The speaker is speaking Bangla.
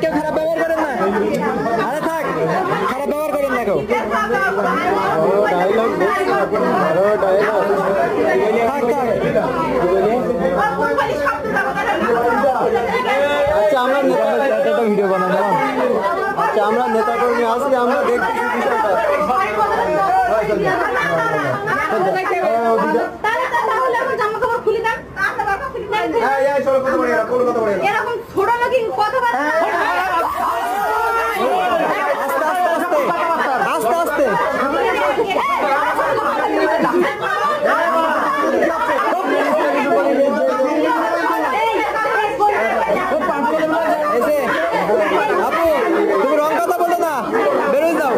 কেউ খারাপ ব্যবহার করেন না। আরে থাক, খারাপ ব্যবহার করেন না কেউ। আচ্ছা আমরা নেতা ভিডিও বানাবো। আচ্ছা আমরা নেতা কর্মী আসলে আমরা দেখতেছি বিষয়টা। এরকম ছোট লোক কথাবার্তা আস্তে আস্তে আপু তুমি রং কথা বলো না, বেরোয় যাও।